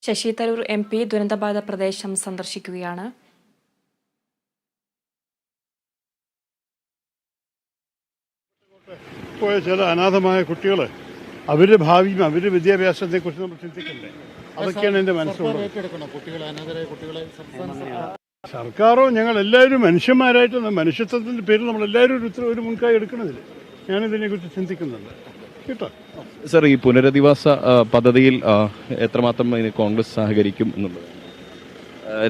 Sasi Tharoor MP ദുരന്തബാധിത പ്രദേശം സന്ദർശിക്കുകയാണ്. പോയ ചില അനാഥമായ കുട്ടികൾ അവരുടെ ഭാവിയും അവരുടെ വിദ്യാഭ്യാസത്തെക്കുറിച്ച് നമ്മൾ ചിന്തിക്കണ്ടേ? അതൊക്കെയാണ് എൻ്റെ മനസ്സിലുള്ളത്. സർക്കാരോ ഞങ്ങൾ എല്ലാവരും മനുഷ്യന്മാരായിട്ട് മനുഷ്യത്വത്തിൻ്റെ പേരിൽ നമ്മളെല്ലാവരും ഒരു മുൻകൈ എടുക്കണതിൽ ഞാനിതിനെക്കുറിച്ച് ചിന്തിക്കുന്നുണ്ട് കേട്ടോ. സർ, ഈ പുനരധിവാസ പദ്ധതിയിൽ എത്രമാത്രം കോൺഗ്രസ് സഹകരിക്കും എന്നുള്ളത്?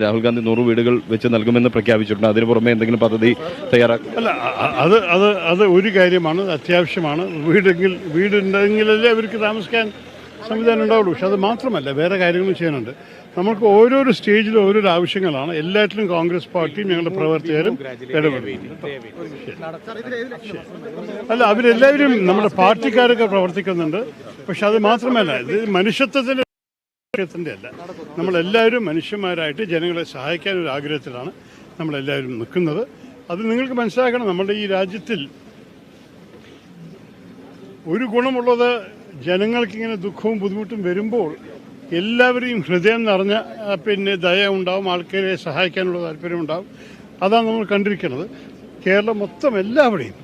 രാഹുൽ ഗാന്ധി 100 വീടുകൾ വെച്ച് നൽകുമെന്ന് പ്രഖ്യാപിച്ചിട്ടുണ്ട്. അതിന് പുറമെ എന്തെങ്കിലും പദ്ധതി തയ്യാറാക്കും? അല്ല, അത് ഒരു കാര്യമാണ്, അത്യാവശ്യമാണ്. വീടുണ്ടെങ്കിലല്ലേ അവർക്ക് താമസിക്കാൻ സംവിധാനം ഉണ്ടാവുള്ളൂ. പക്ഷെ അത് മാത്രമല്ല, വേറെ കാര്യങ്ങളും ചെയ്യാനുണ്ട്. നമുക്ക് ഓരോരോ സ്റ്റേജിലും ഓരോരോ ആവശ്യങ്ങളാണ്. എല്ലാറ്റിലും കോൺഗ്രസ് പാർട്ടിയും ഞങ്ങളുടെ പ്രവർത്തകരും ഇടപെടും. അല്ല, അവരെല്ലാവരും നമ്മുടെ പാർട്ടിക്കാരൊക്കെ പ്രവർത്തിക്കുന്നുണ്ട്. പക്ഷെ അത് മാത്രമല്ല, ഇത് മനുഷ്യത്വത്തിൻ്റെ അല്ല, നമ്മളെല്ലാവരും മനുഷ്യന്മാരായിട്ട് ജനങ്ങളെ സഹായിക്കാൻ ഒരു ആഗ്രഹത്തിലാണ് നമ്മളെല്ലാവരും നിൽക്കുന്നത്. അത് നിങ്ങൾക്ക് മനസ്സിലാക്കണം. നമ്മുടെ ഈ രാജ്യത്തിൽ ഒരു ഗുണമുള്ളത്, ജനങ്ങൾക്കിങ്ങനെ ദുഃഖവും ബുദ്ധിമുട്ടും വരുമ്പോൾ എല്ലാവരെയും ഹൃദയം നിറഞ്ഞ ദയ ഉണ്ടാവും, ആൾക്കാരെ സഹായിക്കാനുള്ള താല്പര്യമുണ്ടാവും. അതാണ് നമ്മൾ കണ്ടിരിക്കുന്നത്. കേരളം മൊത്തം എല്ലാവരെയും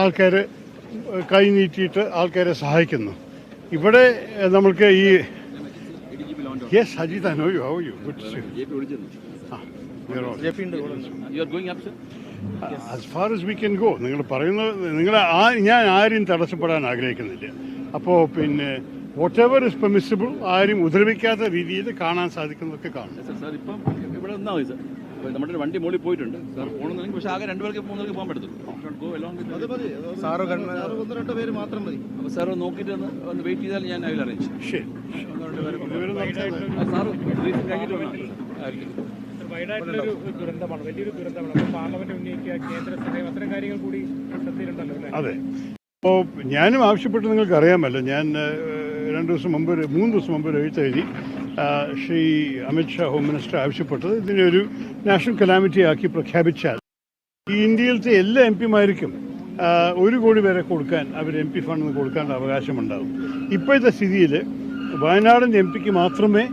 ആൾക്കാർ കൈ നീട്ടിയിട്ട് ആൾക്കാരെ സഹായിക്കുന്നു. ഇവിടെ നമ്മൾക്ക് ഈ Yes, Ajit, I know you. How are you? Good to see you. We're all. You are going up, sir? As far as we can go. നിങ്ങൾ പറയുന്നത് ഞാൻ ആരും തടസ്സപ്പെടാൻ ആഗ്രഹിക്കുന്നില്ല. അപ്പോൾ വാട്ട് എവർ ഇസ് പെർമിസിബിൾ, ആരും ഉപദ്രവിക്കാത്ത രീതിയിൽ കാണാൻ സാധിക്കുന്നതൊക്കെ കാണും. സാർ, ഇപ്പം ഇവിടെ ഒന്നാ മതി സാർ. നമ്മുടെ വണ്ടി മുകളിൽ പോയിട്ടുണ്ട് സാർ. പോകണമെന്നെങ്കിൽ പക്ഷേ ആകെ 2 പേർക്ക് 3 പേർക്ക് പോകാൻ പറ്റത്തുള്ളൂ. സാറ് 1-2 പേര് മാത്രം മതി. അപ്പോൾ സാർ നോക്കിയിട്ട് ഒന്ന് വെയിറ്റ് ചെയ്താൽ ഞാൻ അതിൽ അറിയിച്ചു. ശരി. വൈഡായിട്ടുള്ളൊരു ദുരന്തമാണ്, വലിയൊരു ദുരന്തമാണ്. പാർലമെന്റ് ഉന്നയിക്കുക, കേന്ദ്ര സഹായം, അത്തരം കാര്യങ്ങൾ കൂടി ശ്രദ്ധയിലുണ്ടല്ലോ. അതെ. അപ്പോൾ ഞാനും ആവശ്യപ്പെട്ട് നിങ്ങൾക്ക് അറിയാമല്ലോ, ഞാൻ 3 ദിവസം മുമ്പ് ഒരു എഴുത്തെഴുതി ശ്രീ അമിത്ഷാ ഹോം മിനിസ്റ്റർ ആവശ്യപ്പെട്ടത് ഇതിനൊരു നാഷണൽ കലാമിറ്റി ആക്കി പ്രഖ്യാപിച്ചാൽ ഈ ഇന്ത്യയിലത്തെ എല്ലാ MP-മാർക്കും 1 കോടി വരെ കൊടുക്കാൻ, അവർ MP ഫണ്ട് കൊടുക്കാൻ അവകാശമുണ്ടാകും. ഇപ്പോഴത്തെ സ്ഥിതിയിൽ വയനാടിൻ്റെ MP-ക്ക് മാത്രമേ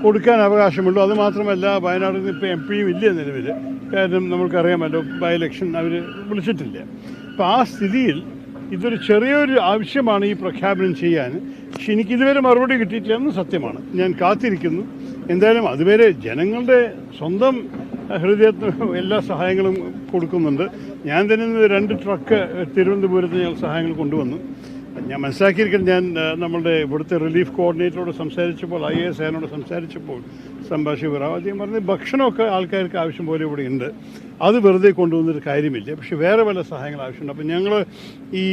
കൊടുക്കാൻ അവകാശമുള്ളൂ. അത് മാത്രമല്ല, വയനാടിന് ഇപ്പോൾ MP-യും ഇല്ല നിലവിൽ. കാരണം നമ്മൾക്കറിയാമല്ലോ, ബൈ ഇലക്ഷൻ അവർ വിളിച്ചിട്ടില്ല. അപ്പോൾ ആ സ്ഥിതിയിൽ ഇതൊരു ചെറിയൊരു ആവശ്യമാണ് ഈ പ്രഖ്യാപനം ചെയ്യാൻ. പക്ഷെ എനിക്കിതുവരെ മറുപടി കിട്ടിയിട്ടില്ലെന്ന് സത്യമാണ്. ഞാൻ കാത്തിരിക്കുന്നു. എന്തായാലും അതുവരെ ജനങ്ങളുടെ സ്വന്തം ഹൃദയത്തിന് എല്ലാ സഹായങ്ങളും കൊടുക്കുന്നുണ്ട്. ഞാൻ തന്നെ 2 ട്രക്ക് തിരുവനന്തപുരത്ത് ഞങ്ങൾ സഹായങ്ങൾ കൊണ്ടുവന്നു. ഞാൻ മനസ്സിലാക്കിയിരിക്കണം, ഞാൻ നമ്മളുടെ ഇവിടുത്തെ റിലീഫ് കോർഡിനേറ്ററോട് സംസാരിച്ചപ്പോൾ, IAS അതിനോട് സംസാരിച്ചപ്പോൾ സംഭാഷകരാവും അദ്ദേഹം പറഞ്ഞത് ഭക്ഷണമൊക്കെ ആൾക്കാർക്ക് ആവശ്യം പോലെ ഇവിടെ ഉണ്ട്, അത് വെറുതെ കൊണ്ടുവന്നൊരു കാര്യമില്ല. പക്ഷെ വേറെ പല സഹായങ്ങൾ ആവശ്യമുണ്ട്. അപ്പം ഞങ്ങൾ ഈ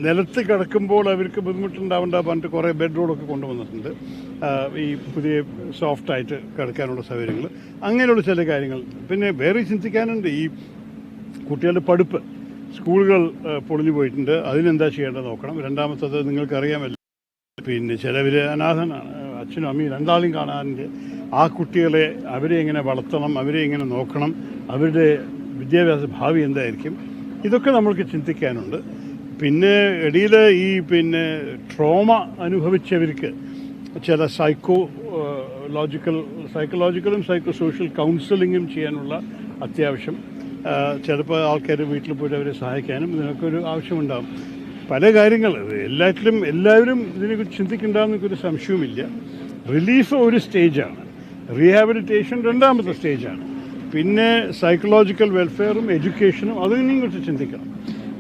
നിലത്ത് കിടക്കുമ്പോൾ അവർക്ക് ബുദ്ധിമുട്ടുണ്ടാവേണ്ട പറഞ്ഞിട്ട് കുറേ ബെഡ്റൂമൊക്കെ കൊണ്ടുവന്നിട്ടുണ്ട്. ഈ പുതിയ സോഫ്റ്റായിട്ട് കിടക്കാനുള്ള സൗകര്യങ്ങൾ, അങ്ങനെയുള്ള ചില കാര്യങ്ങൾ. പിന്നെ വേറെ ചിന്തിക്കാനുണ്ട്. ഈ കുട്ടികളുടെ പഠിപ്പ്, സ്കൂളുകൾ പൊളിഞ്ഞു പോയിട്ടുണ്ട്. അതിനെന്താ ചെയ്യേണ്ടത് നോക്കണം. രണ്ടാമത്തത് നിങ്ങൾക്കറിയാമല്ലോ, ചിലവർ അനാഥനാണ്, അച്ഛനും അമ്മയും 2 ആളും കാണാനുണ്ട്. ആ കുട്ടികളെ അവരെ എങ്ങനെ വളർത്തണം, അവരെ എങ്ങനെ നോക്കണം, അവരുടെ വിദ്യാഭ്യാസ ഭാവി എന്തായിരിക്കും, ഇതൊക്കെ നമ്മൾക്ക് ചിന്തിക്കാനുണ്ട്. പിന്നെ ഇടയിൽ ഈ ട്രോമ അനുഭവിച്ചവർക്ക് ചില സൈക്കോളജിക്കലും സൈക്കോ സോഷ്യൽ കൗൺസിലിങ്ങും ചെയ്യാനുള്ള അത്യാവശ്യം. ചിലപ്പോൾ ആൾക്കാർ വീട്ടിൽ പോയിട്ട് അവരെ സഹായിക്കാനും ഇതിനൊക്കെ ഒരു ആവശ്യമുണ്ടാകും. പല കാര്യങ്ങൾ എല്ലാവരും ഇതിനെക്കുറിച്ച് ചിന്തിക്കേണ്ടെന്നൊരു സംശയവുമില്ല. റിലീഫ് ഒരു സ്റ്റേജാണ്, റീഹാബിലിറ്റേഷൻ 2ാമത്തെ സ്റ്റേജാണ്. പിന്നെ സൈക്കോളജിക്കൽ വെൽഫെയറും എഡ്യൂക്കേഷനും അതിനെയും കുറിച്ച് ചിന്തിക്കണം.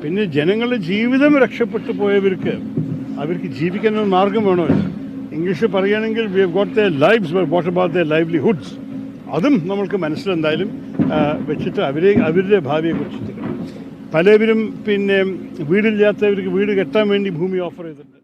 പിന്നെ ജനങ്ങളുടെ ജീവിതം രക്ഷപ്പെട്ടു പോയവർക്ക് അവർക്ക് ജീവിക്കാനൊരു മാർഗം വേണമല്ലോ. ഇംഗ്ലീഷിൽ പറയുകയാണെങ്കിൽ we have got their lives, but what about their livelihoods? അതും നമ്മൾക്ക് മനസ്സിലെന്തായാലും വെച്ചിട്ട് അവരുടെ ഭാവിയെക്കുറിച്ച് ചിന്തിക്കണം. പലവരും വീടില്ലാത്തവർക്ക് വീട് കെട്ടാൻ വേണ്ടി ഭൂമി ഓഫർ ചെയ്തിട്ടുണ്ട്.